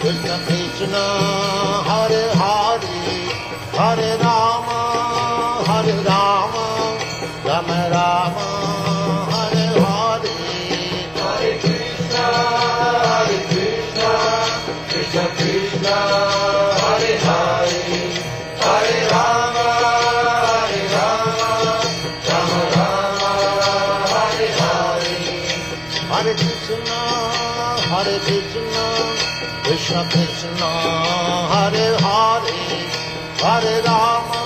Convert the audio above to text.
Krishna, Hare Hare, Hare Rama, Rama Rama, Hare Hare. Hare Krishna, Krishna Krishna, Hare Hare, Hare Rama, Rama Rama, Hare Hare. Hare Krishna, Krishna Krishna, Hare Hare, Hare Rama,